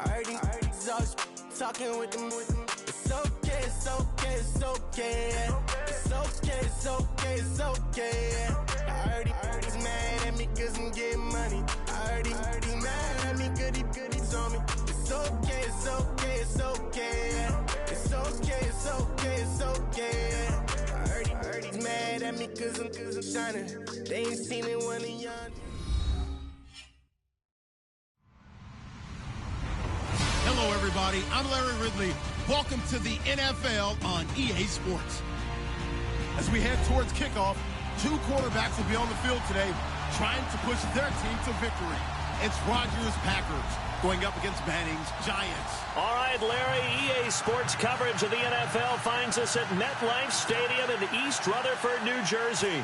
I heard these all talking with them. It's okay, it's okay, it's okay. It's okay, it's okay, it's okay. I heard he's mad at me cause I'm getting money. I heard he's mad at me cause he's on me. It's okay, it's okay, it's okay. It's okay, it's okay, it's okay. I heard he's mad at me cause I'm shining. They ain't seen it one of y'all. Hello, everybody. I'm Larry Ridley. Welcome to the NFL on EA Sports. As we head towards kickoff, two quarterbacks will be on the field today trying to push their team to victory. It's Rodgers' Packers going up against Manning's Giants. All right, Larry, EA Sports coverage of the NFL finds us at MetLife Stadium in East Rutherford, New Jersey.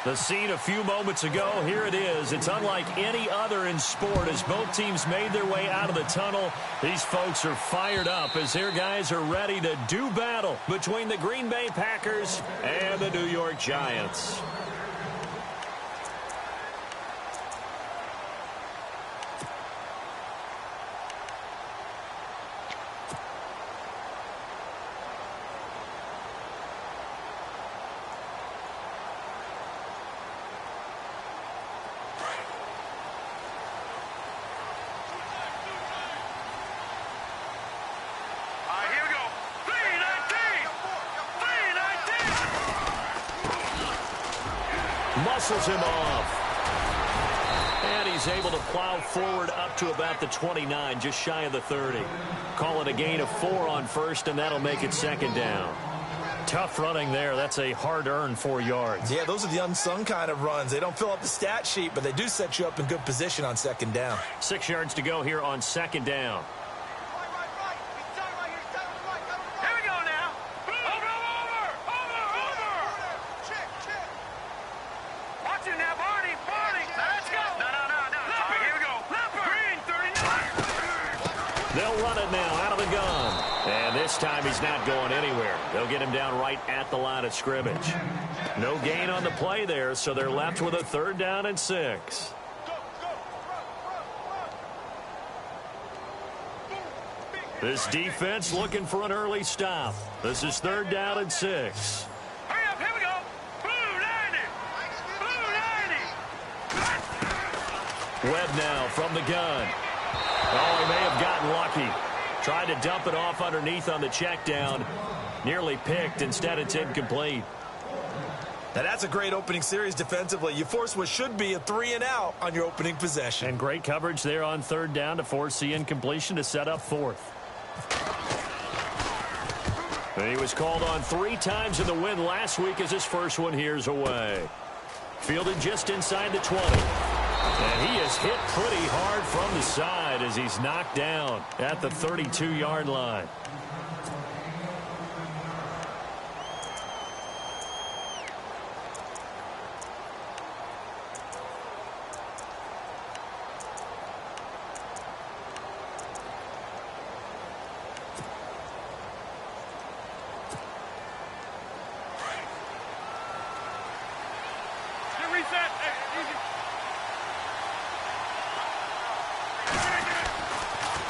The scene a few moments ago, here it is. It's unlike any other in sport as both teams made their way out of the tunnel. These folks are fired up as their guys are ready to do battle between the Green Bay Packers and the New York Giants. Muscles him off. And he's able to plow forward up to about the 29, just shy of the 30. Call it a gain of 4 on first, and that'll make it second down. Tough running there. That's a hard-earned 4 yards. Yeah, those are the unsung kind of runs. They don't fill up the stat sheet, but they do set you up in good position on second down. 6 yards to go here on second down. They'll run it now out of the gun. And this time he's not going anywhere. They'll get him down right at the line of scrimmage. No gain on the play there, so they're left with a 3rd down and 6. This defense looking for an early stop. This is 3rd down and 6. Hurry up, here we go. Blue 90. Webb now from the gun. Oh, he may have gotten lucky. Tried to dump it off underneath on the check down. Nearly picked. Instead, it's incomplete. Now, that's a great opening series defensively. You force what should be a 3-and-out on your opening possession. And great coverage there on 3rd down to force the incompletion to set up 4th. And he was called on 3 times in the win last week as his first one here's away. Fielded just inside the 20. And he is hit pretty hard from the side as he's knocked down at the 32-yard line.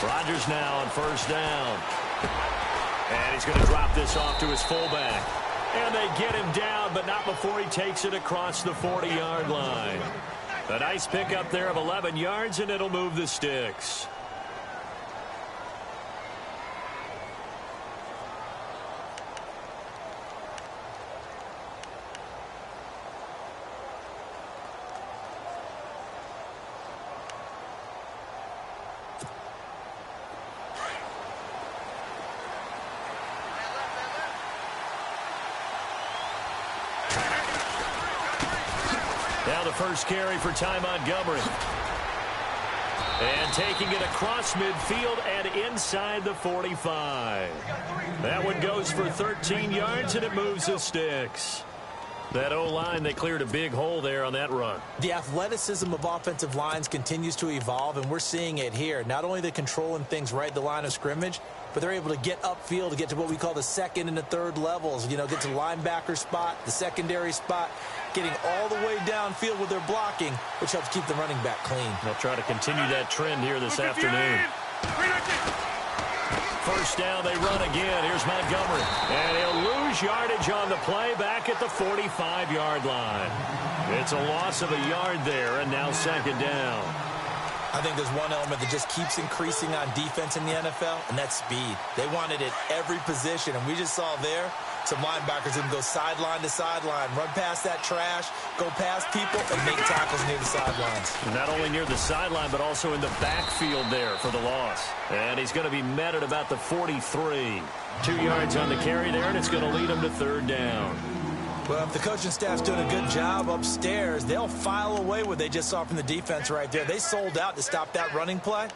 Rodgers now on 1st down. And he's going to drop this off to his fullback. And they get him down, but not before he takes it across the 40-yard line. A nice pickup there of 11 yards, and it'll move the sticks. Now the first carry for Ty Montgomery. And taking it across midfield and inside the 45. That one goes for 13 yards, and it moves the sticks. That O-line, they cleared a big hole there on that run. The athleticism of offensive lines continues to evolve, and we're seeing it here. Not only the controlling things right at the line of scrimmage, but they're able to get upfield to get to what we call the 2nd and the 3rd levels. You know, get to the linebacker spot, the secondary spot, getting all the way downfield with their blocking, which helps keep the running back clean. They'll try to continue that trend here this afternoon. First down, they run again. Here's Montgomery. And he'll lose yardage on the play back at the 45-yard line. It's a loss of a yard there, and now second down. I think there's one element that just keeps increasing on defense in the NFL, and that's speed. They want it at every position, and we just saw there some linebackers who can go sideline to sideline, run past that trash, go past people, and make tackles near the sidelines. Not only near the sideline, but also in the backfield there for the loss. And he's going to be met at about the 43. 2 yards on the carry there, and it's going to lead him to third down. Well, if the coaching staff's doing a good job upstairs, they'll file away what they just saw from the defense right there. They sold out to stop that running play.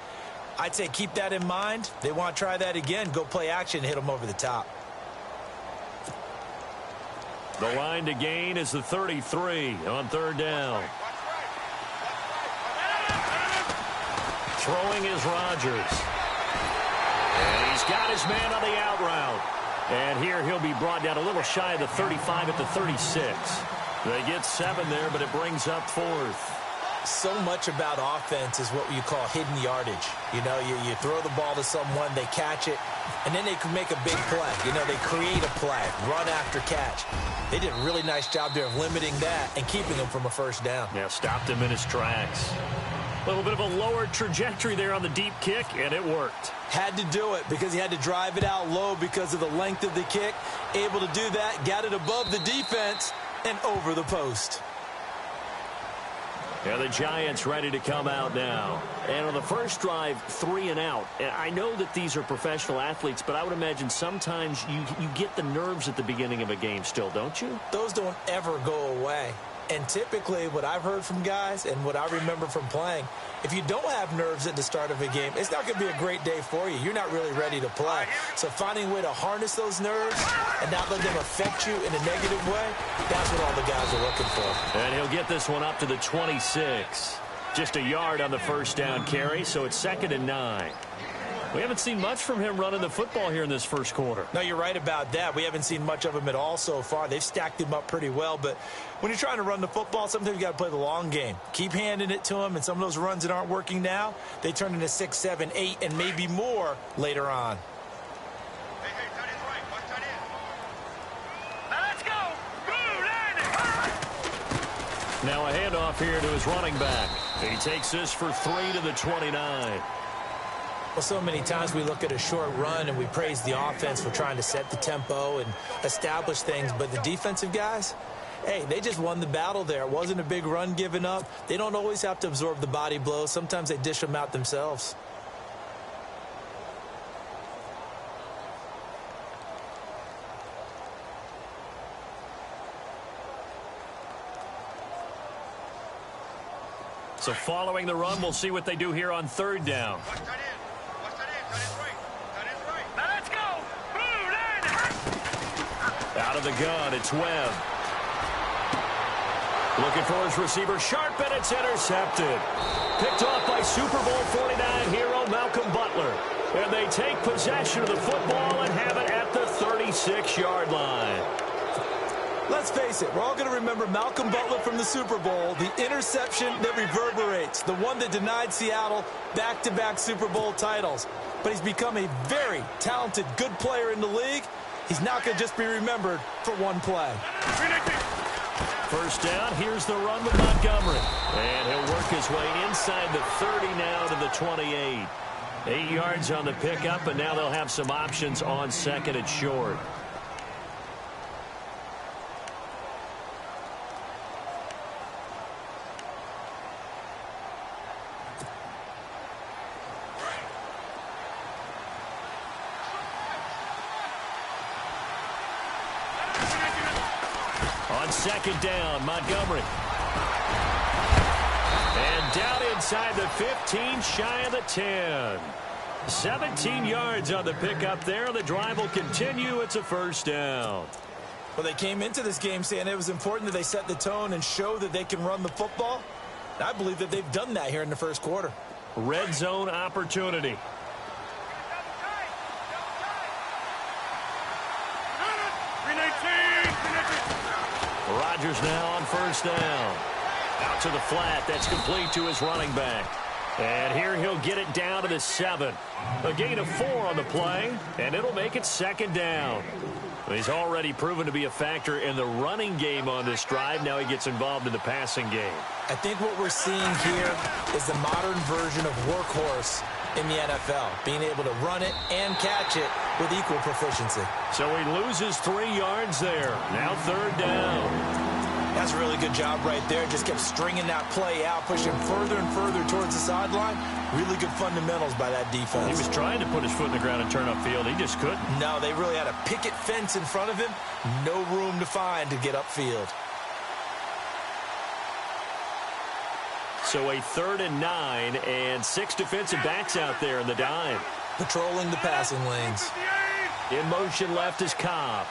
I'd say keep that in mind. They want to try that again, go play action, and hit them over the top. The line to gain is the 33 on third down. Throwing is Rodgers. And he's got his man on the out route. And here he'll be brought down a little shy of the 35 at the 36. They get 7 there, but it brings up fourth. So much about offense is what you call hidden yardage. You know, you throw the ball to someone, they catch it, and then they can make a big play. You know, they create a play, run after catch. They did a really nice job there of limiting that and keeping him from a first down. Yeah, stopped him in his tracks. A little bit of a lower trajectory there on the deep kick, and it worked. Had to do it because he had to drive it out low because of the length of the kick. Able to do that, got it above the defense and over the post. Yeah, the Giants ready to come out now. And on the first drive, 3 and out. And I know that these are professional athletes, but I would imagine sometimes you get the nerves at the beginning of a game still, don't you? Those don't ever go away. And typically what I've heard from guys and what I remember from playing, if you don't have nerves at the start of a game, it's not going to be a great day for you. You're not really ready to play. So finding a way to harness those nerves and not let them affect you in a negative way, that's what all the guys are looking for. And he'll get this one up to the 26. Just a yard on the first down carry, so it's 2nd and 9. We haven't seen much from him running the football here in this first quarter. No, you're right about that. We haven't seen much of him at all so far. They've stacked him up pretty well, but when you're trying to run the football, sometimes you got to play the long game. Keep handing it to him, and some of those runs that aren't working now, they turn into 6, 7, 8, and maybe more later on. Now a handoff here to his running back. He takes this for 3 to the 29. Well, so many times we look at a short run and we praise the offense for trying to set the tempo and establish things, but the defensive guys, hey, they just won the battle there. It wasn't a big run given up. They don't always have to absorb the body blows. Sometimes they dish them out themselves. So following the run, we'll see what they do here on third down. Out of the gun, it's Webb. Looking for his receiver, sharp, and it's intercepted. Picked off by Super Bowl 49 hero Malcolm Butler. And they take possession of the football and have it at the 36-yard line. Let's face it, we're all going to remember Malcolm Butler from the Super Bowl, the interception that reverberates, the one that denied Seattle back-to-back Super Bowl titles. But he's become a very talented, good player in the league. He's not going to just be remembered for one play. First down, here's the run with Montgomery. And he'll work his way inside the 30 now to the 28. 8 yards on the pickup, and now they'll have some options on second and short. On second down, Montgomery. And down inside the 15, shy of the 10. 17 yards on the pickup there. The drive will continue. It's a first down. Well, they came into this game saying it was important that they set the tone and show that they can run the football. I believe that they've done that here in the first quarter. Red zone opportunity. Rodgers now on first down. Out to the flat. That's complete to his running back. And here he'll get it down to the 7. A gain of 4 on the play, and it'll make it 2nd down. He's already proven to be a factor in the running game on this drive. Now he gets involved in the passing game. I think what we're seeing here is the modern version of workhorse in the NFL, being able to run it and catch it with equal proficiency. So he loses 3 yards there. Now 3rd down. That's a really good job right there. Just kept stringing that play out, pushing further and further towards the sideline. Really good fundamentals by that defense. He was trying to put his foot in the ground and turn upfield. He just couldn't. No, they really had a picket fence in front of him. No room to find to get upfield. So a 3rd and 9 and 6 defensive backs out there in the dime. Patrolling the passing lanes. In motion left is Cobb.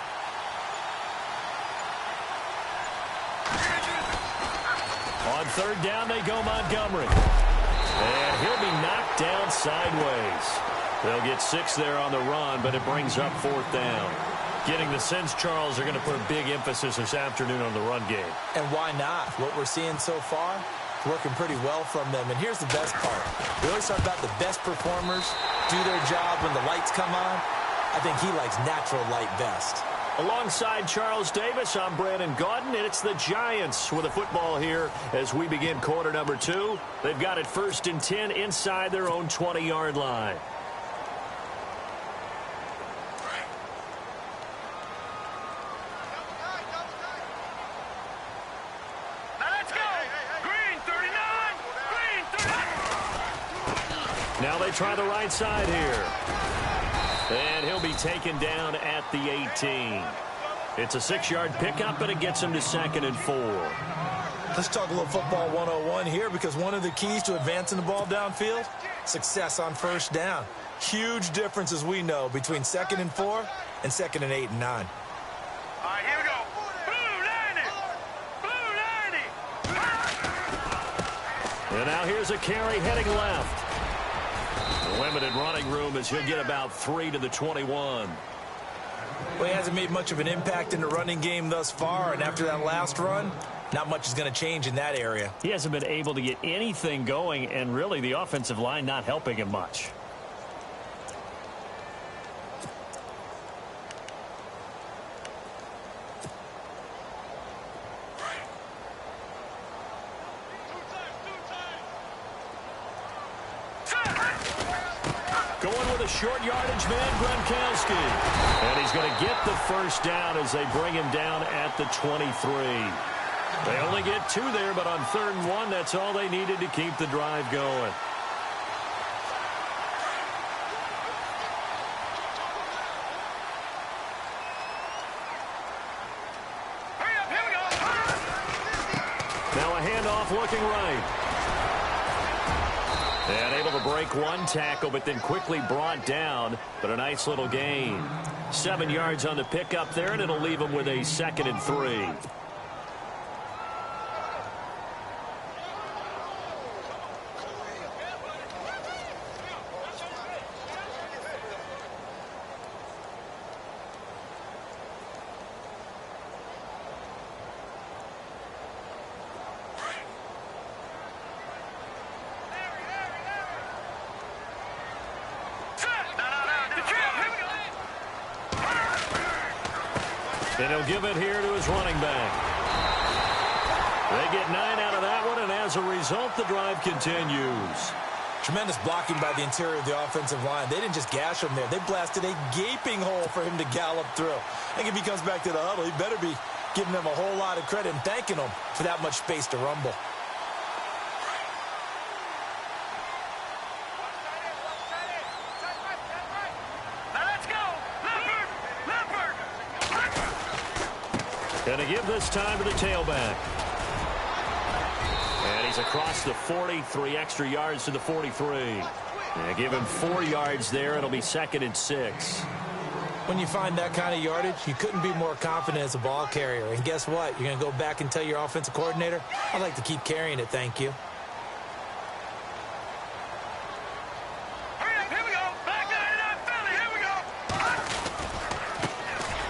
On 3rd down, they go Montgomery. And he'll be knocked down sideways. They'll get 6 there on the run, but it brings up 4th down. Getting the sense, Charles, they're going to put a big emphasis this afternoon on the run game. And why not? What we're seeing so far, working pretty well from them. And here's the best part. We always talk about the best performers do their job when the lights come on. I think he likes natural light best. Alongside Charles Davis, I'm Brandon Gaudin, and it's the Giants with a football here as we begin quarter number 2. They've got it 1st and 10 inside their own 20-yard line. Now let's go. Green 39. Green 39. Now they try the right side here. And he'll be taken down at the 18. It's a 6-yard pickup, and it gets him to 2nd and 4. Let's talk a little football 101 here, because one of the keys to advancing the ball downfield, success on 1st down. Huge difference, as we know, between 2nd and 4 and 2nd and 8 and 9. All right, here we go. Blue 90. Blue 90. And now here's a carry heading left. Limited running room as he'll get about 3 to the 21. Well, he hasn't made much of an impact in the running game thus far, and after that last run, not much is going to change in that area. He hasn't been able to get anything going, and really the offensive line not helping him much. Going with a short yardage man, Gronkowski. And he's going to get the 1st down as they bring him down at the 23. They only get 2 there, but on 3rd and 1, that's all they needed to keep the drive going. Hurry up, here we go. Now a handoff looking right. And able to break one tackle, but then quickly brought down. But a nice little gain. 7 yards on the pickup there, and it'll leave him with a 2nd and 3. And he'll give it here to his running back. They get 9 out of that one, and as a result, the drive continues. Tremendous blocking by the interior of the offensive line. They didn't just gash him there. They blasted a gaping hole for him to gallop through. I think if he comes back to the huddle, he better be giving them a whole lot of credit and thanking them for that much space to rumble. Going to give this time to the tailback. And he's across the 40, 3 extra yards to the 43. And give him 4 yards there. It'll be 2nd and 6. When you find that kind of yardage, you couldn't be more confident as a ball carrier. And guess what? You're going to go back and tell your offensive coordinator, I'd like to keep carrying it, thank you.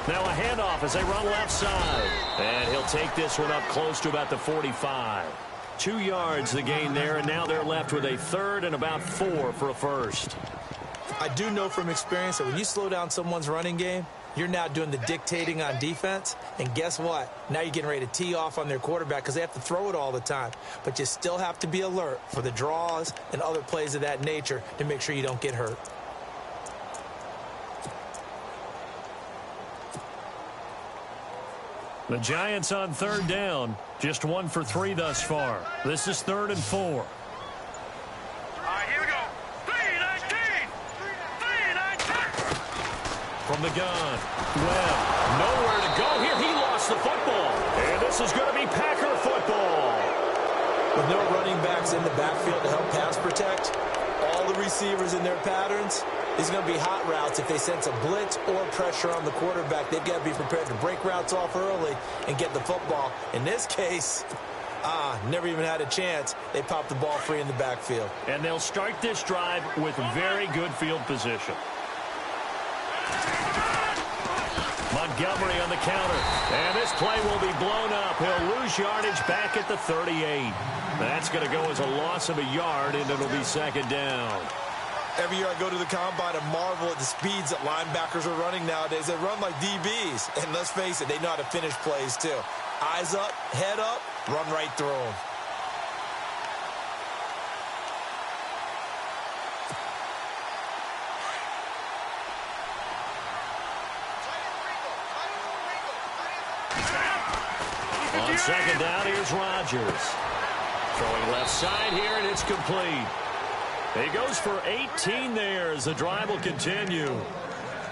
Now a handoff as they run left side. And he'll take this one up close to about the 45. 2 yards the gain there, and now they're left with a third and about 4 for a first. I do know from experience that when you slow down someone's running game, you're now doing the dictating on defense, and guess what? Now you're getting ready to tee off on their quarterback because they have to throw it all the time. But you still have to be alert for the draws and other plays of that nature to make sure you don't get hurt. The Giants on third down, just 1 for 3 thus far. This is 3rd and 4. All right, here we go. 3-19. 3-19. From the gun, Webb, nowhere to go here. He lost the football. And this is going to be Packer football. With no running backs in the backfield to help pass protect, all the receivers in their patterns, these are going to be hot routes. If they sense a blitz or pressure on the quarterback, they've got to be prepared to break routes off early and get the football. In this case, never even had a chance. They popped the ball free in the backfield. And they'll start this drive with very good field position. Montgomery on the counter. And this play will be blown up. He'll lose yardage back at the 38. That's going to go as a loss of a yard, and it'll be 2nd down. Every year I go to the combine and marvel at the speeds that linebackers are running nowadays. They run like DBs. And let's face it, they know how to finish plays too. Eyes up, head up, run right through them. On 2nd down, here's Rodgers. Throwing left side here, and it's complete. He goes for 18 there as the drive will continue.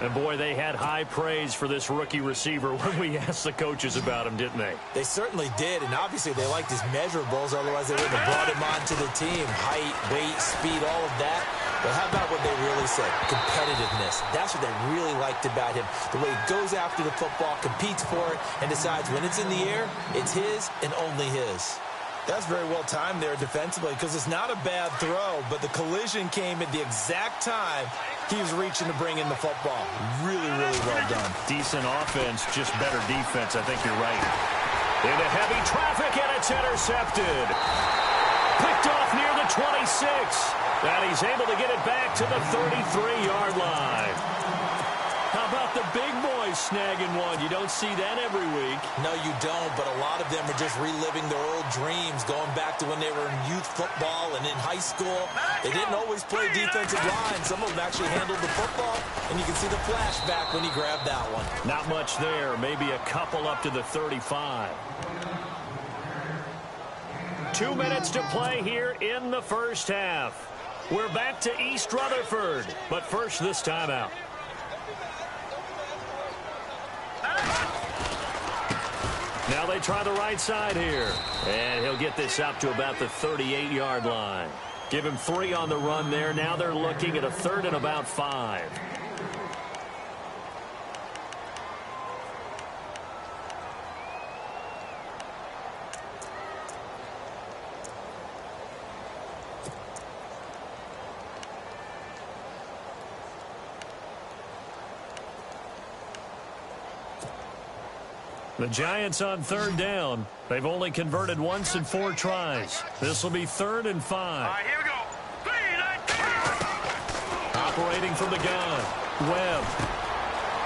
And, boy, they had high praise for this rookie receiver when we asked the coaches about him, didn't they? They certainly did, and obviously they liked his measurables. Otherwise, they wouldn't have brought him onto the team. Height, weight, speed, all of that. But how about what they really said? Competitiveness. That's what they really liked about him. The way he goes after the football, competes for it, and decides when it's in the air, it's his and only his. That's very well timed there defensively because it's not a bad throw, but the collision came at the exact time he was reaching to bring in the football. Really, really well done. Decent offense, just better defense. I think you're right. Into heavy traffic, and it's intercepted. Picked off near the 26. And he's able to get it back to the 33-yard line. How about the big boys snagging one? You don't see that every week. No, you don't, but a lot of them are just reliving their old dreams, going back to when they were in youth football and in high school. They didn't always play defensive line. Some of them actually handled the football, and you can see the flashback when he grabbed that one. Not much there, maybe a couple up to the 35. 2 minutes to play here in the first half. We're back to East Rutherford, but first this timeout. Now they try the right side here. And he'll get this up to about the 38-yard line. Give him 3 on the run there. Now they're looking at a 3rd and about 5. The Giants on 3rd down. They've only converted once in 4 tries. This will be 3rd and 5. All right, here we go. 3-19. Operating from the gun. Webb.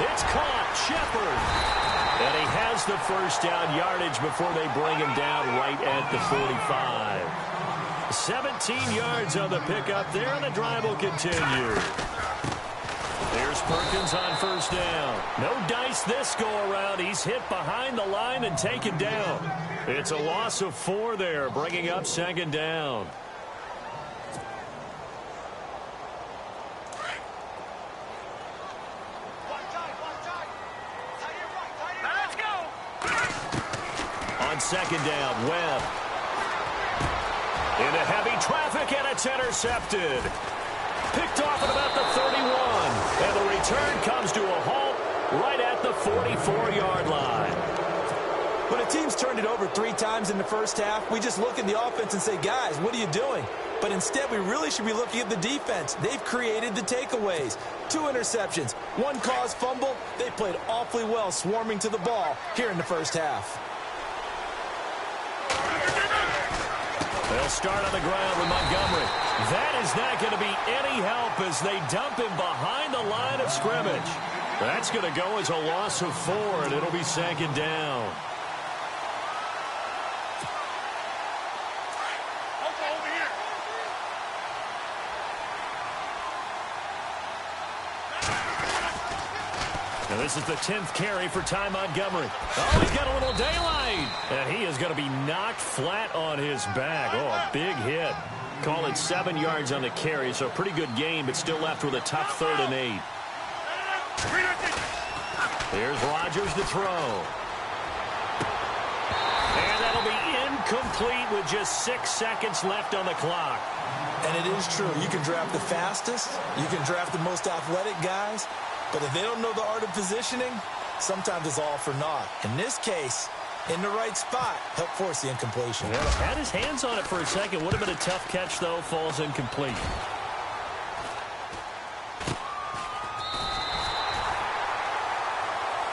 It's caught. Shepard. And he has the first down yardage before they bring him down right at the 45. 17 yards on the pickup there, and the drive will continue. There's Perkins on 1st down. No dice this go-around. He's hit behind the line and taken down. It's a loss of 4 there, bringing up 2nd down. Now let's go. On 2nd down, Webb. Into heavy traffic, and it's intercepted. Picked off at about the 31. And the return comes to a halt right at the 44-yard line. When a team's turned it over 3 times in the first half, we just look at the offense and say, guys, what are you doing? But instead, we really should be looking at the defense. They've created the takeaways. 2 interceptions, 1 caused fumble. They played awfully well swarming to the ball here in the first half. They'll start on the ground with Montgomery. That is not going to be any help as they dump him behind the line of scrimmage. That's going to go as a loss of 4, and it'll be second down. And this is the 10th carry for Ty Montgomery. Oh, he's got a little daylight. And he is going to be knocked flat on his back. Oh, a big hit. Call it 7 yards on the carry, so a pretty good game, but still left with a tough 3rd and 8. Here's Rodgers to throw. And that'll be incomplete with just 6 seconds left on the clock. And it is true. You can draft the fastest. You can draft the most athletic guys. But if they don't know the art of positioning, sometimes it's all for naught. In this case, in the right spot, help force the incompletion. Yeah, had his hands on it for a second. Would have been a tough catch, though. Falls incomplete.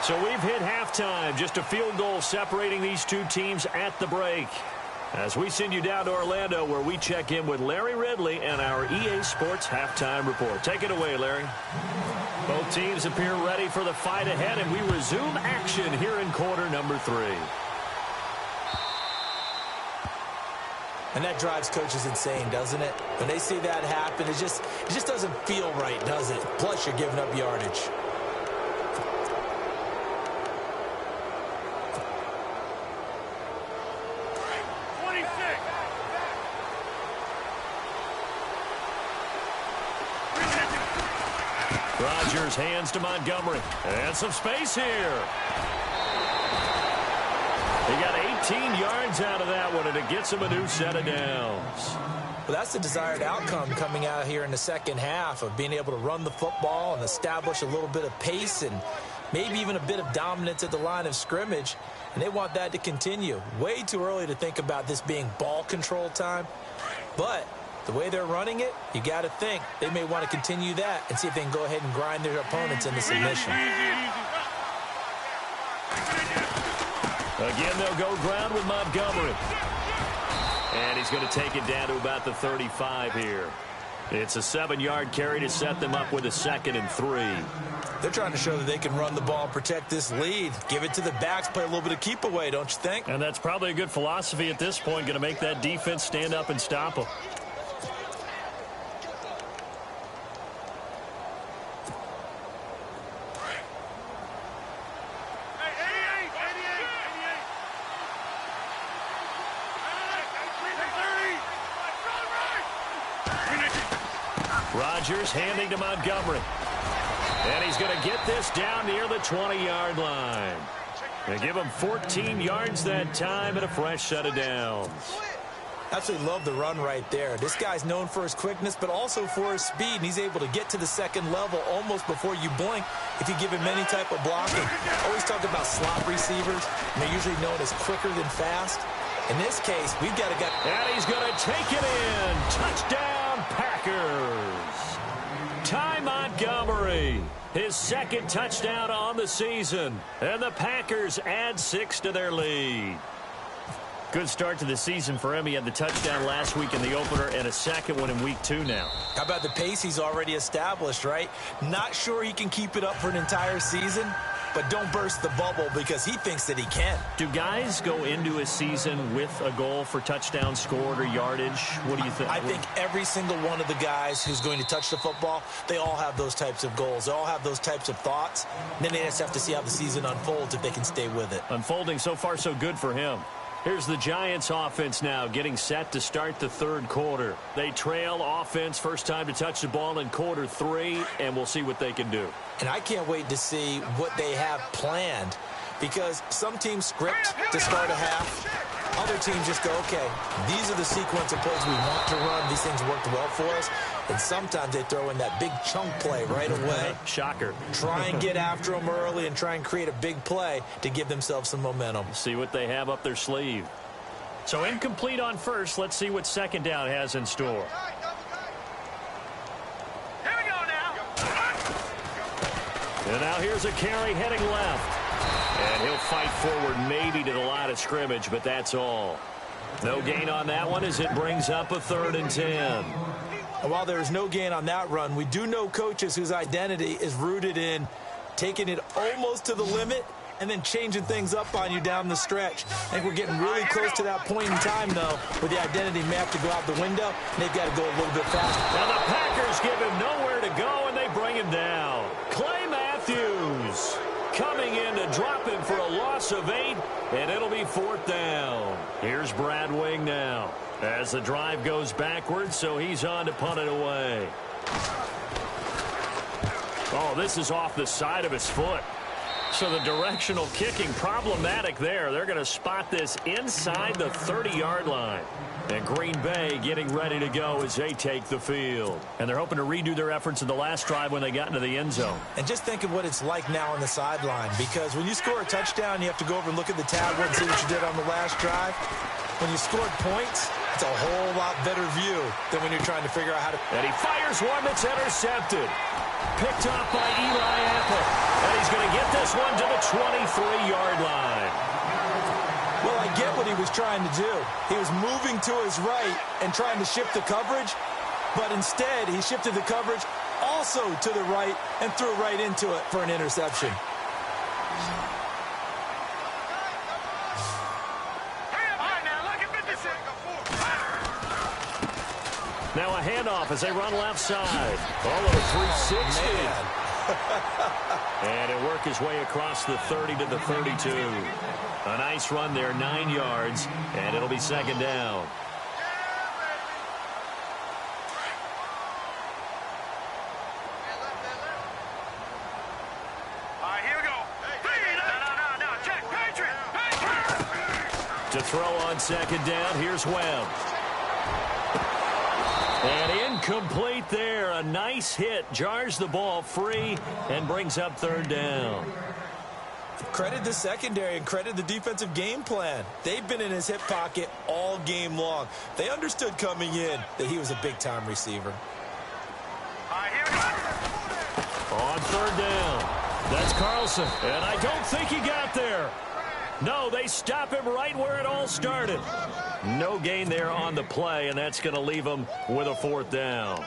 So we've hit halftime. Just a field goal separating these two teams at the break. As we send you down to Orlando, where we check in with Larry Ridley and our EA Sports Halftime Report. Take it away, Larry. Both teams appear ready for the fight ahead, and we resume action here in quarter number 3. And that drives coaches insane, doesn't it? When they see that happen, it just doesn't feel right, does it? Plus, you're giving up yardage. Rodgers hands to Montgomery. And some space here. He got 18 yards out of that one, and it gets him a new set of downs. Well, that's the desired outcome coming out here in the second half of being able to run the football and establish a little bit of pace and maybe even a bit of dominance at the line of scrimmage. And they want that to continue. Way too early to think about this being ball control time. But the way they're running it, you got to think they may want to continue that and see if they can go ahead and grind their opponents into submission. Again, they'll go ground with Montgomery. And he's going to take it down to about the 35 here. It's a 7-yard carry to set them up with a 2nd and 3. They're trying to show that they can run the ball and protect this lead. Give it to the backs, play a little bit of keep away, don't you think? And that's probably a good philosophy at this point, going to make that defense stand up and stop them. Rodgers handing to Montgomery. And he's going to get this down near the 20-yard line. They give him 14 yards that time and a fresh set of downs. Absolutely love the run right there. This guy's known for his quickness, but also for his speed, and he's able to get to the second level almost before you blink if you give him any type of blocking. Always talk about slot receivers, and they're usually known as quicker than fast. In this case, we've got to get... And he's going to take it in. Touchdown, Packers. Ty Montgomery, his 2nd touchdown on the season. And the Packers add 6 to their lead. Good start to the season for him. He had the touchdown last week in the opener and a 2nd one in week 2 now. How about the pace he's already established, right? Not sure he can keep it up for an entire season, but don't burst the bubble because he thinks that he can. Do guys go into a season with a goal for touchdown scored or yardage? What do you think? I think every single one of the guys who's going to touch the football, they all have those types of goals. They all have those types of thoughts. And then they just have to see how the season unfolds if they can stay with it. Unfolding so far so good for him. Here's the Giants offense now getting set to start the 3rd quarter. They trail offense, first time to touch the ball in quarter 3, and we'll see what they can do. And I can't wait to see what they have planned because some teams script to start a half. Other teams just go, okay, these are the sequence of plays we want to run. These things worked well for us. And sometimes they throw in that big chunk play right away. Shocker. Try and get after them early and try and create a big play to give themselves some momentum. See what they have up their sleeve. So incomplete on first. Let's see what 2nd down has in store. Here we go now. And now here's a carry heading left. And he'll fight forward maybe to the line of scrimmage, but that's all. No gain on that one as it brings up a 3rd and 10. And while there is no gain on that run, we do know coaches whose identity is rooted in taking it almost to the limit and then changing things up on you down the stretch. I think we're getting really close to that point in time, though, where the identity may have to go out the window, and they've got to go a little bit faster. Now the Packers give him nowhere to go, and they bring him down. Clay Matthews coming in to drop him for a loss of 8, and it'll be 4th down. Here's Brad Wing now as the drive goes backwards, so he's on to punt it away. Oh, this is off the side of his foot. So the directional kicking problematic there. They're going to spot this inside the 30-yard line. And Green Bay getting ready to go as they take the field. And they're hoping to redo their efforts in the last drive when they got into the end zone. And just think of what it's like now on the sideline, because when you score a touchdown, you have to go over and look at the tablet and see what you did on the last drive. When you scored points, it's a whole lot better view than when you're trying to figure out how to... And he fires one that's intercepted. Picked off by Eli Apple. And he's going to get this one to the 23-yard line. Well, I get what he was trying to do. He was moving to his right and trying to shift the coverage, but instead he shifted the coverage also to the right and threw right into it for an interception. Now a handoff as they run left side. All over 360. And it worked his way across the 30 to the 32. A nice run there, 9 yards, and it'll be 2nd down. Here we go. No, check. Patriot. To throw on 2nd down, here's Webb. And incomplete there. A nice hit. Jars the ball free and brings up 3rd down. Credit the secondary and credit the defensive game plan. They've been in his hip pocket all game long. They understood coming in that he was a big-time receiver. Here we go. On 3rd down. That's Carlson. And I don't think he got there. No, they stop him right where it all started. No gain there on the play, and that's going to leave him with a 4th down.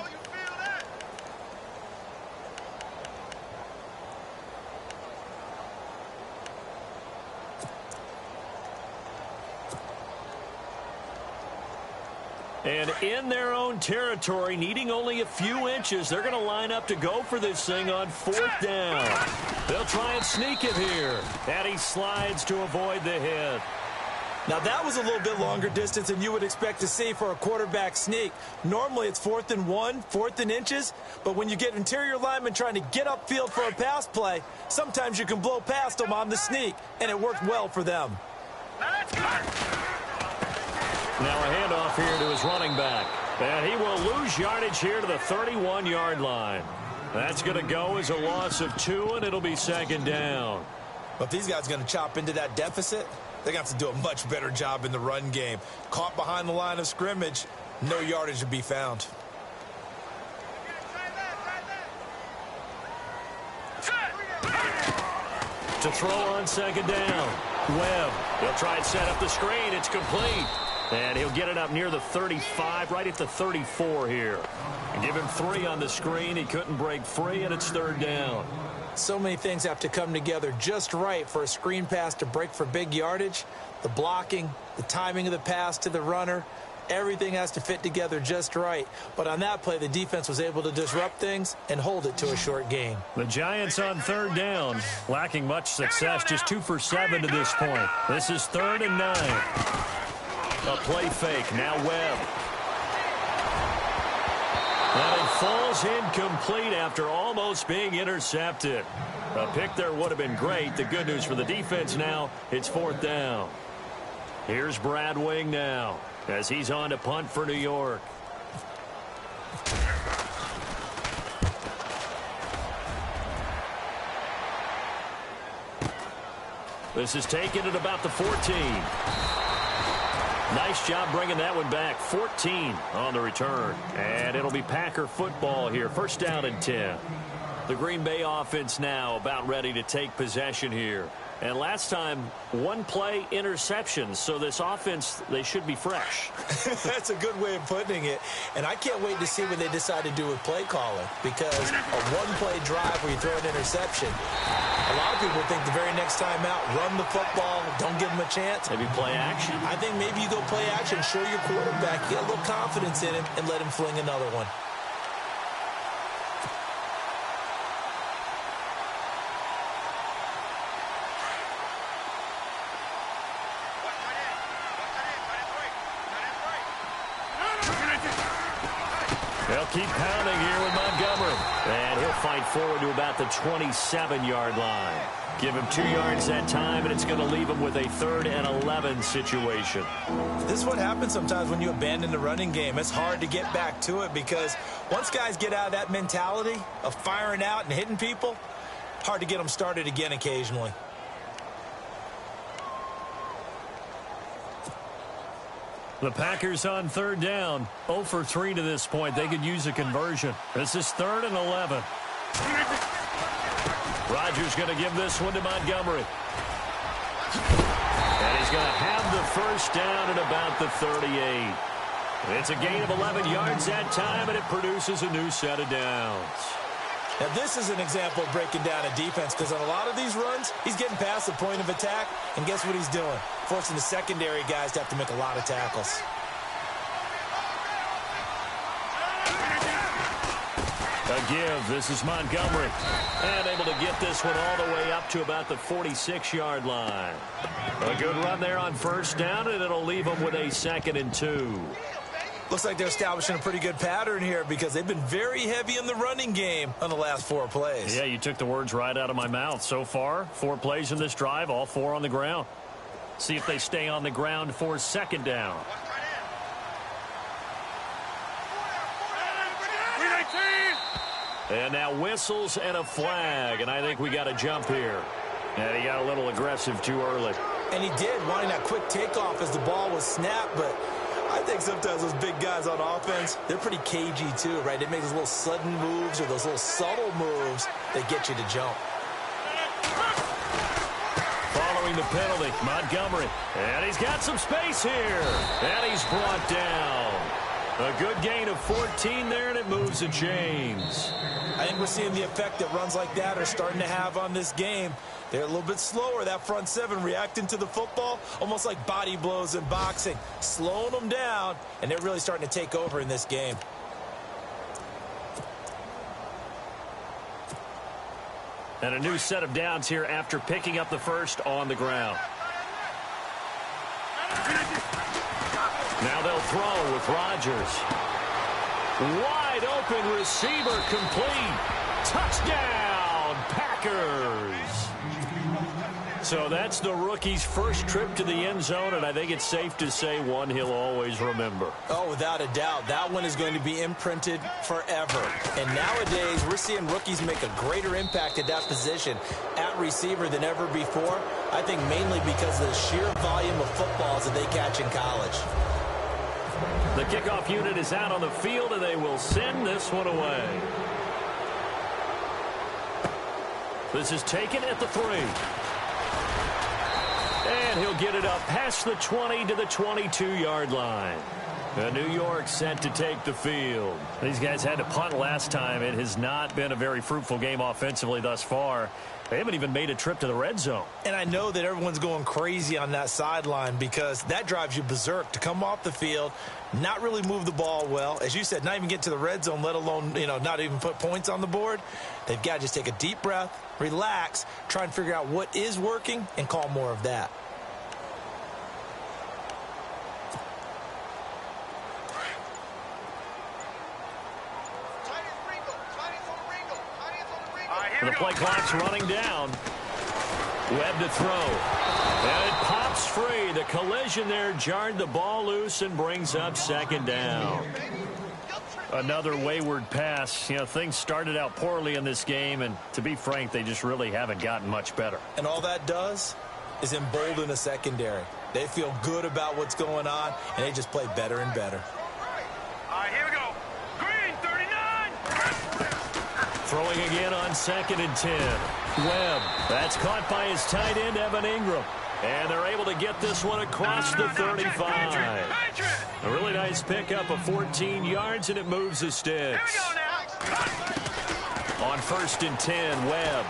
And in their own territory, needing only a few inches, they're going to line up to go for this thing on 4th down. They'll try and sneak it here. And he slides to avoid the hit. Now, that was a little bit longer distance than you would expect to see for a quarterback sneak. Normally, it's 4th and 1, 4th and inches. But when you get interior linemen trying to get upfield for a pass play, sometimes you can blow past them on the sneak, and it worked well for them. Now a handoff here to his running back. And he will lose yardage here to the 31-yard line. That's going to go as a loss of 2, and it'll be 2nd down. But if these guys are going to chop into that deficit, they're going to have to do a much better job in the run game. Caught behind the line of scrimmage, no yardage to be found. To throw on 2nd down. Webb. He'll try and set up the screen. It's complete. And he'll get it up near the 35, right at the 34 here. And give him 3 on the screen. He couldn't break free, and it's 3rd down. So many things have to come together just right for a screen pass to break for big yardage. The blocking, the timing of the pass to the runner, everything has to fit together just right. But on that play, the defense was able to disrupt things and hold it to a short gain. The Giants on 3rd down, lacking much success, just 2 for 7 to this point. This is 3rd and 9. A play fake, now Webb. And it falls incomplete after almost being intercepted. A pick there would have been great. The good news for the defense now, it's 4th down. Here's Brad Wing now as he's on to punt for New York. This is taken at about the 14. Nice job bringing that one back. 14 on the return. And it'll be Packer football here. 1st down and 10. The Green Bay offense now about ready to take possession here. And last time, one play interception. So this offense, they should be fresh. That's a good way of putting it. And I can't wait to see what they decide to do with play calling, because a one-play drive where you throw an interception, a lot of people think the very next time out, run the football, don't give them a chance. Maybe play action. I think maybe you go play action, show your quarterback, get a little confidence in him, and let him fling another one. They'll keep pounding here with Montgomery. And he'll fight forward to about the 27-yard line. Give him 2 yards that time, and it's going to leave him with a 3rd and 11 situation. This is what happens sometimes when you abandon the running game. It's hard to get back to it because once guys get out of that mentality of firing out and hitting people, hard to get them started again occasionally. The Packers on 3rd down. 0 for 3 to this point. They could use a conversion. This is 3rd and 11. Rodgers going to give this one to Montgomery. And he's going to have the first down at about the 38. It's a gain of 11 yards that time, and it produces a new set of downs. Now, this is an example of breaking down a defense, because on a lot of these runs, he's getting past the point of attack, and guess what he's doing? Forcing the secondary guys to have to make a lot of tackles. A give. This is Montgomery. And able to get this one all the way up to about the 46-yard line. A good run there on 1st down, and it'll leave them with a 2nd and 2. Looks like they're establishing a pretty good pattern here because they've been very heavy in the running game on the last 4 plays. Yeah, you took the words right out of my mouth. So far, 4 plays in this drive, all 4 on the ground. See if they stay on the ground for 2nd down. And now whistles and a flag, and I think we got a jump here. And he got a little aggressive too early. And he did, wanting that quick takeoff as the ball was snapped, but I think sometimes those big guys on offense, they're pretty cagey too, right? They make those little sudden moves or those little subtle moves that get you to jump. Following the penalty, Montgomery. And he's got some space here. And he's brought down. A good gain of 14 there, and it moves the chains. I think we're seeing the effect that runs like that are starting to have on this game. They're a little bit slower, that front 7, reacting to the football, almost like body blows in boxing, slowing them down, and they're really starting to take over in this game. And a new set of downs here after picking up the first on the ground. Now they'll throw with Rodgers. Wide open receiver complete. Touchdown, Packers. So that's the rookie's first trip to the end zone, and I think it's safe to say one he'll always remember. Oh, without a doubt. That one is going to be imprinted forever. And nowadays, we're seeing rookies make a greater impact at that position at receiver than ever before. I think mainly because of the sheer volume of footballs that they catch in college. The kickoff unit is out on the field, and they will send this one away. This is taken at the 3. And he'll get it up past the 20 to the 22-yard line. New York set to take the field. These guys had to punt last time. It has not been a very fruitful game offensively thus far. They haven't even made a trip to the red zone. And I know that everyone's going crazy on that sideline because that drives you berserk to come off the field, not really move the ball well. As you said, not even get to the red zone, let alone, not even put points on the board. They've got to just take a deep breath, relax, try and figure out what is working, and call more of that. The play clock's running down. Webb to throw. And it pops free. The collision there jarred the ball loose and brings up 2nd down. Another wayward pass. Things started out poorly in this game, and to be frank, they just really haven't gotten much better. And all that does is embolden a secondary. They feel good about what's going on, and they just play better and better. All right, here we go. Green, 39. Throwing again on 2nd and 10. Webb. That's caught by his tight end, Evan Ingram. And they're able to get this one across the 35. A really nice pickup of 14 yards, and it moves the sticks. On 1st and 10, Webb.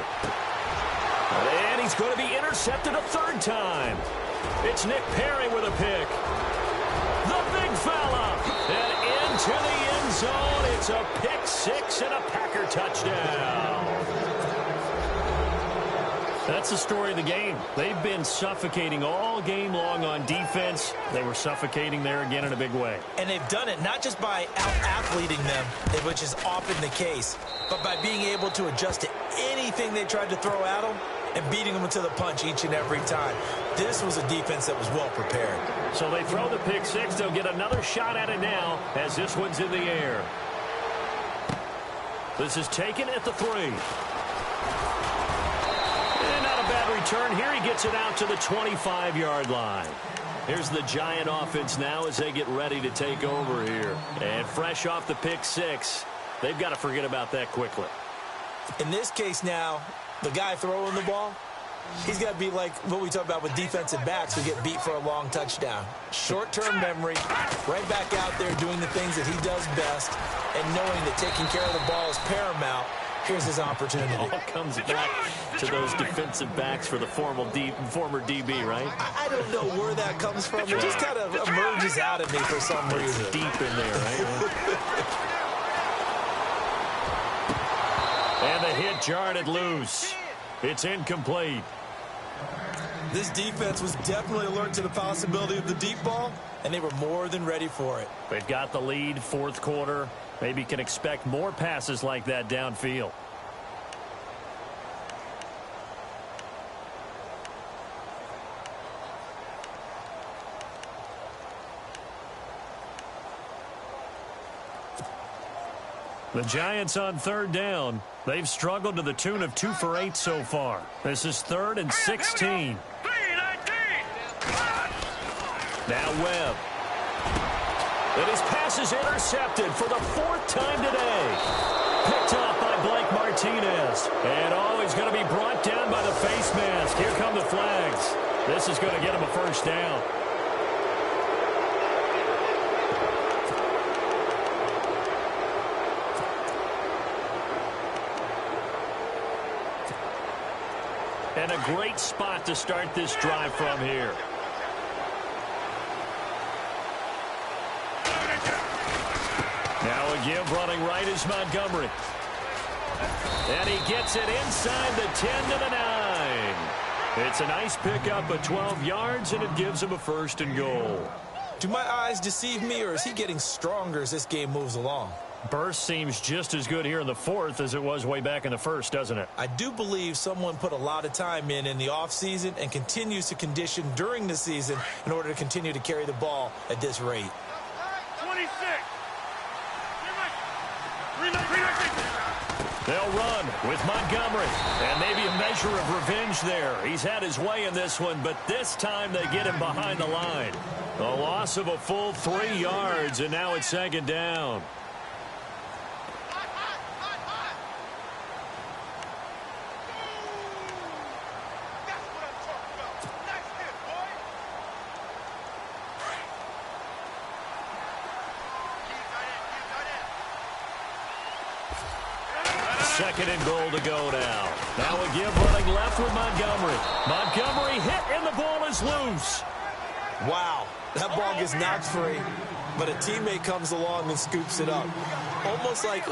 And he's going to be intercepted a 3rd time. It's Nick Perry with a pick. The big fella. And into the end zone. It's a pick 6 and a Packer touchdown. That's the story of the game. They've been suffocating all game long on defense. They were suffocating there again in a big way. And they've done it not just by out-athleting them, which is often the case, but by being able to adjust to anything they tried to throw at them and beating them to the punch each and every time. This was a defense that was well prepared. So they throw the pick 6. They'll get another shot at it now as this one's in the air. This is taken at the 3. And not a bad return here. He gets it out to the 25-yard line. Here's the Giant offense now as they get ready to take over here. And fresh off the pick 6, they've got to forget about that quickly. In this case now, the guy throwing the ball, he's got to be like what we talk about with defensive backs who get beat for a long touchdown. Short-term memory, right back out there doing the things that he does best, and knowing that taking care of the ball is paramount. Here's his opportunity. It all comes back to those defensive backs for the former DB, right? I don't know where that comes from. It just kind of emerges out of me for some reason. It's deep in there, right? And the hit jarred it loose. It's incomplete. This defense was definitely alert to the possibility of the deep ball, and they were more than ready for it. They've got the lead, 4th quarter. Maybe can expect more passes like that downfield. The Giants on 3rd down. They've struggled to the tune of 2 for 8 so far. This is 3rd and 16. Now Webb. And his pass is intercepted for the 4th time today. Picked off by Blake Martinez. And he's going to be brought down by the face mask. Here come the flags. This is going to get him a 1st down. And a great spot to start this drive from here. Now a give running right is Montgomery. And he gets it inside the 10 to the 9. It's a nice pickup of 12 yards, and it gives him a 1st and goal. Do my eyes deceive me, or is he getting stronger as this game moves along? Burst seems just as good here in the 4th as it was way back in the 1st, doesn't it? I do believe someone put a lot of time in the offseason and continues to condition during the season in order to continue to carry the ball at this rate. 26. They'll run with Montgomery. And maybe a measure of revenge there. He's had his way in this one, but this time they get him behind the line. A loss of a full 3 yards, and now it's 2nd down. Second and goal to go now. Now a give running left with Montgomery. Montgomery hit and the ball is loose. Wow, that ball gets knocked free, but a teammate comes along and scoops it up. It's almost like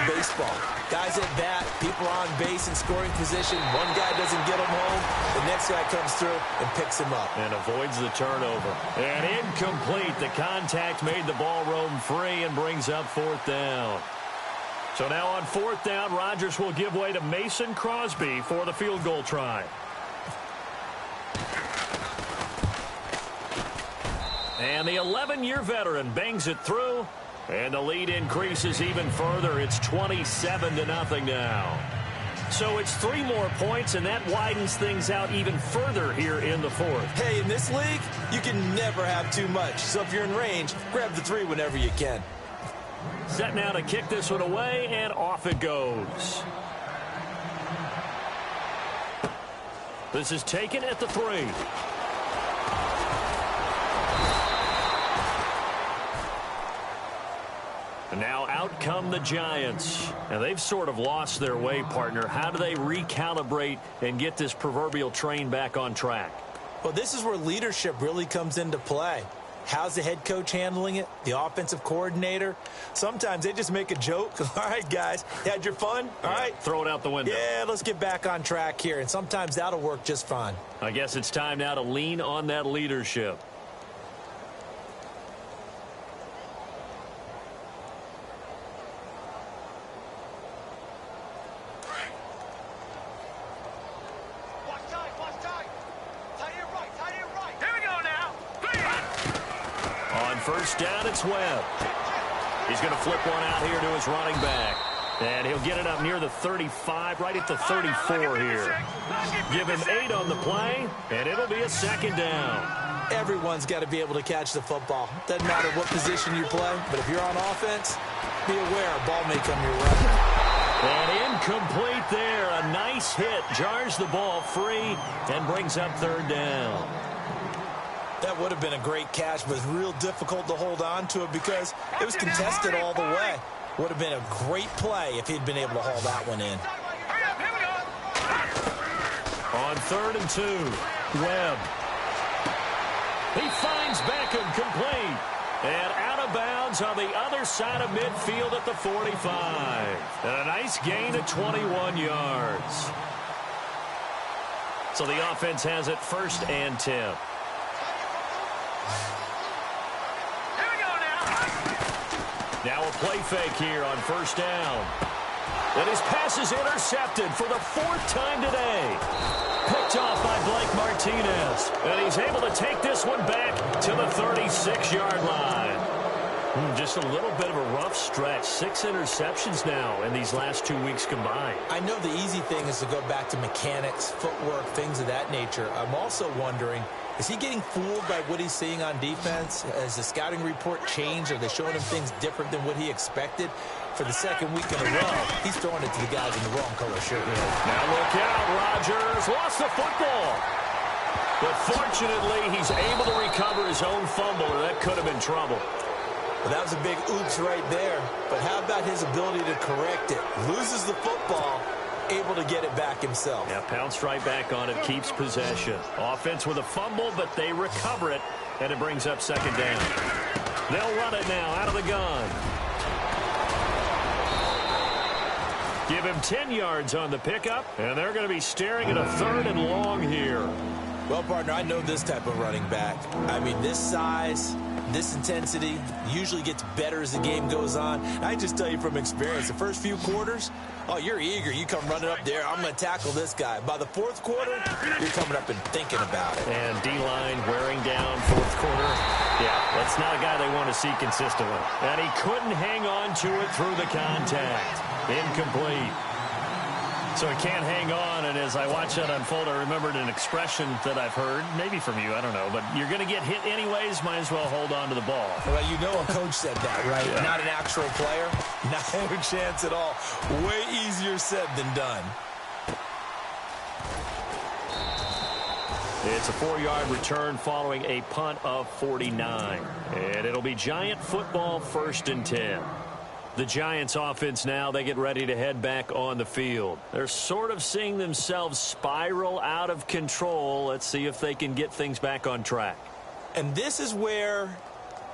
baseball. Guys at bat, people on base in scoring position. One guy doesn't get him home. The next guy comes through and picks him up. And avoids the turnover. And incomplete. The contact made the ball roam free and brings up 4th down. So now on 4th down, Rodgers will give way to Mason Crosby for the field goal try. And the 11-year veteran bangs it through, and the lead increases even further. It's 27-0 now. So it's 3 more points, and that widens things out even further here in the 4th. Hey, in this league, you can never have too much. So if you're in range, grab the 3 whenever you can. Set now to kick this one away, and off it goes. This is taken at the 3. And now out come the Giants. And they've sort of lost their way, partner. How do they recalibrate and get this proverbial train back on track? Well, this is where leadership really comes into play. How's the head coach handling it? The offensive coordinator? Sometimes they just make a joke. All right, guys, you had your fun? All right. Throw it out the window. Yeah, let's get back on track here. And sometimes that'll work just fine. I guess it's time now to lean on that leadership. First down, it's Webb. He's going to flip one out here to his running back. And he'll get it up near the 35, right at the 34 here. Give him 8 on the play, and it'll be a second down. Everyone's got to be able to catch the football. Doesn't matter what position you play, but if you're on offense, be aware a ball may come your way. And incomplete there. A nice hit. Jars the ball free and brings up third down. That would have been a great catch, but it's real difficult to hold on to it because it was contested all the way. Would have been a great play if he'd been able to haul that one in. On 3rd and 2, Webb. He finds Beckham complete. And out of bounds on the other side of midfield at the 45. And a nice gain of 21 yards. So the offense has it 1st and 10. Now a play fake here on 1st down. And his pass is intercepted for the 4th time today. Picked off by Blake Martinez. And he's able to take this one back to the 36-yard line. Just a little bit of a rough stretch. 6 interceptions now in these last 2 weeks combined. I know the easy thing is to go back to mechanics, footwork, things of that nature. I'm also wondering, is he getting fooled by what he's seeing on defense? Has the scouting report changed? Are they showing him things different than what he expected? For the 2nd week in a row, he's throwing it to the guys in the wrong color shirt. Now look out, Rodgers lost the football. But fortunately, he's able to recover his own fumble, or that could have been trouble. Well, that was a big oops right there. But how about his ability to correct it? Loses the football, able to get it back himself. Yeah, pounced right back on it, keeps possession. Offense with a fumble, but they recover it, and it brings up 2nd down. They'll run it now out of the gun. Give him 10 yards on the pickup, and they're going to be staring at a 3rd and long here. Well, partner, I know this type of running back. I mean, this size, this intensity usually gets better as the game goes on. I just tell you from experience, the first few quarters, oh, you're eager. You come running up there, I'm going to tackle this guy. By the 4th quarter, you're coming up and thinking about it. And D-line wearing down 4th quarter. Yeah, that's not a guy they want to see consistently. And he couldn't hang on to it through the contact. Incomplete. So he can't hang on, and as I watch that unfold, I remembered an expression that I've heard, maybe from you, I don't know, but you're going to get hit anyways, might as well hold on to the ball. Well, you know a coach said that, right? Yeah. Not an actual player. Not a chance at all. Way easier said than done. It's a 4-yard return following a punt of 49. And it'll be Giant football 1st and 10. The Giants offense now, they get ready to head back on the field. They're sort of seeing themselves spiral out of control. Let's see if they can get things back on track. And this is where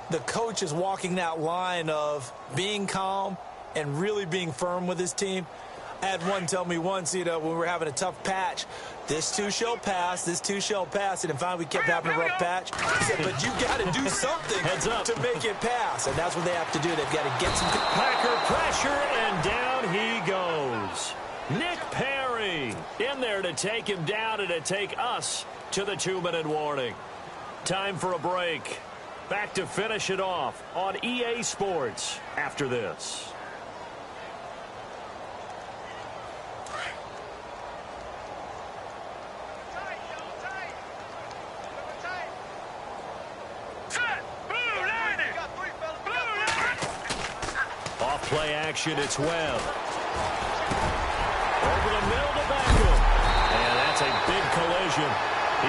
the coach is walking that line of being calm and really being firm with his team. I had one tell me once, when we were having a tough patch, this too shall pass, this too shall pass. And finally we kept having a rough patch. He said, but you got to do something to make it pass. And that's what they have to do. They've got to get some... Packer pressure, and down he goes. Nick Perry in there to take him down and to take us to the 2-minute warning. Time for a break. Back to finish it off on EA Sports after this. play action. It's Webb. Over the middle to Beckham. And that's a big collision.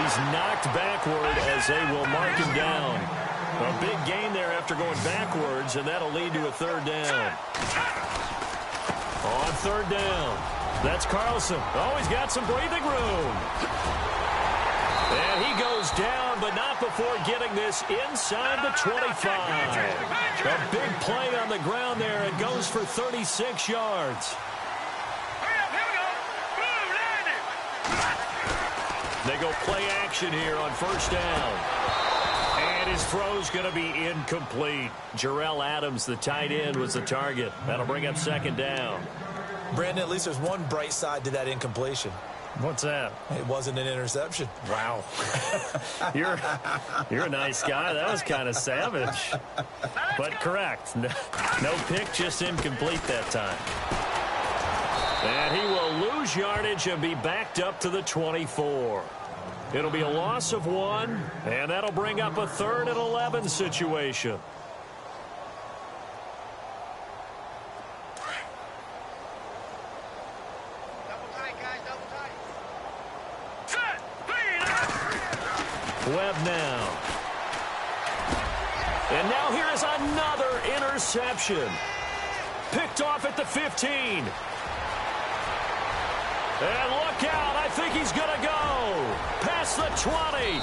He's knocked backward as they will mark him down. A big gain there after going backwards, and that'll lead to a third down. On third down, that's Carlson. Oh, he's got some breathing room. And he goes down, but not before getting this inside the 25. A big play on the ground there. It goes for 36 yards. They go play action here on first down. And his throw's going to be incomplete. Jarrell Adams, the tight end, was the target. That'll bring up second down. Brandon, at least there's one bright side to that incompletion. What's that? It wasn't an interception. Wow. You're a nice guy. That was kind of savage. But correct. No pick, just incomplete that time. And he will lose yardage and be backed up to the 24. It'll be a loss of 1, and that'll bring up a 3rd and 11 situation. Webb now. And now here is another interception. Picked off at the 15. And look out, I think he's going to go past the 20.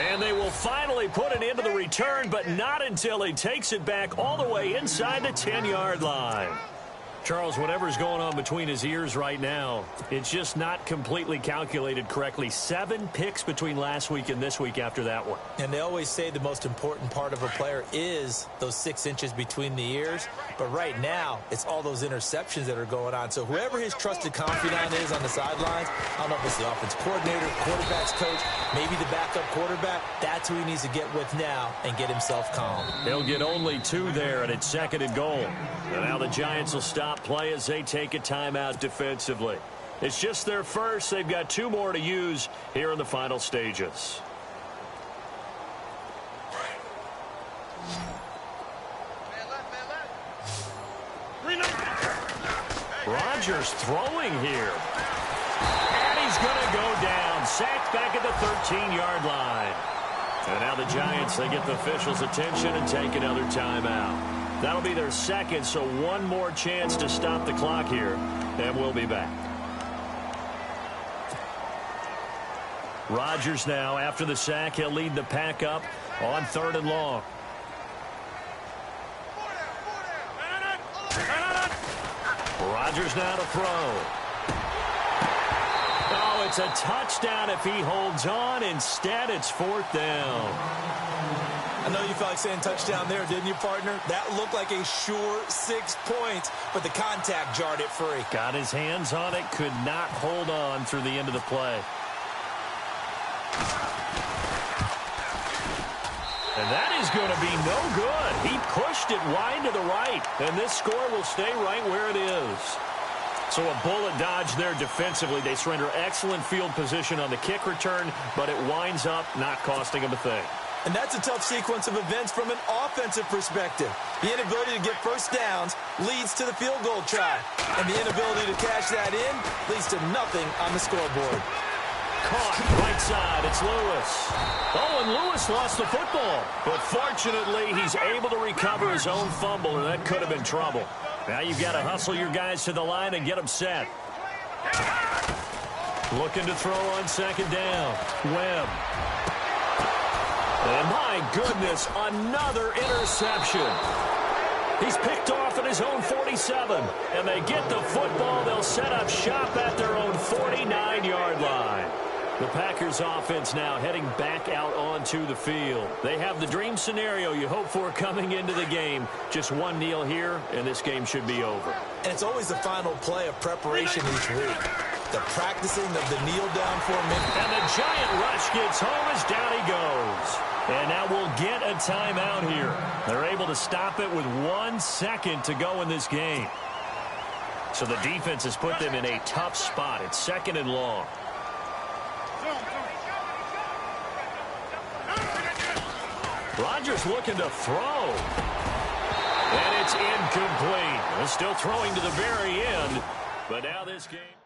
And they will finally put an end to the return, but not until he takes it back all the way inside the 10-yard line. Charles, whatever's going on between his ears right now, it's just not completely calculated correctly. 7 picks between last week and this week after that one. And they always say the most important part of a player is those 6 inches between the ears. But right now, it's all those interceptions that are going on. So whoever his trusted confidant is on the sidelines, I don't know if it's the offense coordinator, quarterback's coach, maybe the backup quarterback, that's who he needs to get with now and get himself calm. He'll get only 2 there, and it's 2nd and goal. And now the Giants will stop play as they take a timeout defensively. It's just their first. They've got 2 more to use here in the final stages. Rodgers throwing here. And he's going to go down. Sacked back at the 13-yard line. And now the Giants, they get the officials' attention and take another timeout. That'll be their 2nd, so 1 more chance to stop the clock here, and we'll be back. Rodgers now, after the sack, he'll lead the pack up on 3rd and long. Rodgers now to throw. Oh, it's a touchdown if he holds on. Instead, it's 4th down. I know you felt like saying touchdown there, didn't you, partner? That looked like a sure 6 points, but the contact jarred it free. Got his hands on it, could not hold on through the end of the play. And that is going to be no good. He pushed it wide to the right, and this score will stay right where it is. So a bullet dodge there defensively. They surrender excellent field position on the kick return, but it winds up not costing them a thing. And that's a tough sequence of events from an offensive perspective. The inability to get first downs leads to the field goal try. And the inability to cash that in leads to nothing on the scoreboard. Caught right side. It's Lewis. Oh, and Lewis lost the football. But fortunately, he's able to recover his own fumble, and that could have been trouble. Now you've got to hustle your guys to the line and get them set. Looking to throw on 2nd down. Webb. And my goodness, another interception. He's picked off at his own 47. And they get the football. They'll set up shop at their own 49-yard line. The Packers offense now heading back out onto the field. They have the dream scenario you hope for coming into the game. Just 1 kneel here, and this game should be over. And it's always the final play of preparation each week. The practicing of the kneel-down formation. And the giant rush gets home as down he goes. And now we'll get a timeout here. They're able to stop it with 1 second to go in this game. So the defense has put them in a tough spot. It's 2nd and long. Rodgers looking to throw. And it's It's incomplete. They're still throwing to the very end, but now this game...